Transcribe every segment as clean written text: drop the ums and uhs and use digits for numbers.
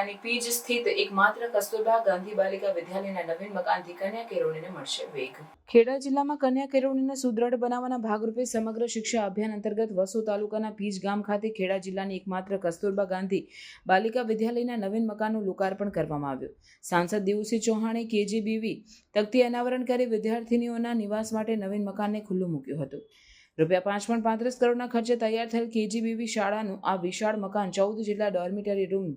જિલ્લાની પીજ સ્થિત એકમાત્ર કસ્તુરબા ગાંધી બાલિકા વિદ્યાલયના નવીન મકાનથી કન્યા કેળવણીને મળશે વેગ. ખેડા જિલ્લામાં કન્યા કેળવણીને સુદૃઢ બનાવવાના ભાગરૂપે સમગ્ર શિક્ષા અભિયાન અંતર્ગત વસો તાલુકાના પીજ ગામ ખાતે ખેડા જિલ્લાની એકમાત્ર કસ્તુરબા ગાંધી બાલિકા વિદ્યાલયના નવીન મકાનનું લોકાર્પણ કરવામાં આવ્યું. સાંસદ દેવુસિંહ ચૌહાણે કેજીબીવી તકતી અનાવરણ કરી વિદ્યાર્થીનીઓના નિવાસ માટે નવીન મકાનને ખુલ્લું મૂક્યું હતું. ₹5.35 કરોડના ખર્ચે તૈયાર થયેલ કેજીબીવી શાળાનું આ વિશાળ મકાન 14 જેટલા ડોર્મિટરી રૂમ,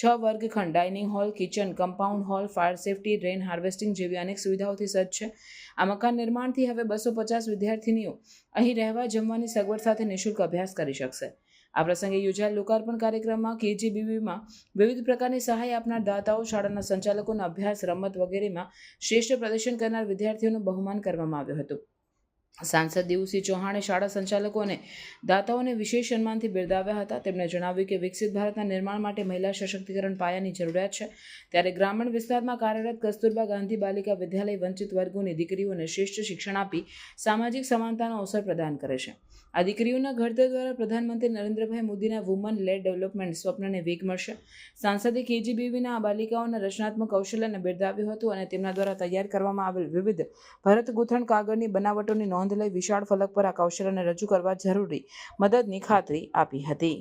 6 વર્ગખંડ, dining hall, kitchen, compound hall, fire safety, rain harvesting જેવી અનેક સુવિધાઓથી સજ્જ છે. આ મકાન નિર્માણથી હવે 250 વિદ્યાર્થીનીઓ અહીં રહેવા જમવાની સગવડ સાથે નિઃશુલ્ક અભ્યાસ કરી શકશે. આ પ્રસંગે યોજાયેલ લોકાર્પણ કાર્યક્રમમાં કેજીબીવીમાં વિવિધ પ્રકારની સહાય આપનાર દાતાઓ, શાળાના સંચાલકોના અભ્યાસ, રમત વગેરેમાં શ્રેષ્ઠ પ્રદર્શન કરનાર વિદ્યાર્થીઓનું બહુમાન કરવામાં આવ્યું હતું. સાંસદ દેવુસિંહ ચૌહાણે શાળા સંચાલકો અને દાતાઓને વિશેષ સન્માનથી બિરદાવ્યા હતા. તેમણે જણાવ્યું કે વિકસિત ભારતના નિર્માણ માટે મહિલા સશક્તિકરણ પાયાની જરૂરિયાત છે. ત્યારે ગ્રામીણ વિસ્તારમાં કાર્યરત કસ્તુરબા ગાંધી બાલિકા વિદ્યાલય વંચિત વર્ગોની દીકરીઓને શ્રેષ્ઠ શિક્ષણ આપી સામાજિક સમાનતાનો અવસર પ્રદાન કરે છે. આ દીકરીઓના ઘડતર દ્વારા પ્રધાનમંત્રી નરેન્દ્રભાઈ મોદીના વુમન લેડ ડેવલપમેન્ટ સ્વપ્નને વેગ મળશે. સાંસદે કેજીબીવીના આ બાલિકાઓના રચનાત્મક કૌશલ્યને બિરદાવ્યું હતું અને તેમના દ્વારા તૈયાર કરવામાં આવેલ વિવિધ ભરત ગૂંથણ કાગળની બનાવટોની નોંધ લઈ વિશાળ ફલક પર આ કૌશલ્યને રજૂ કરવા જરૂરી મદદની ખાતરી આપી હતી.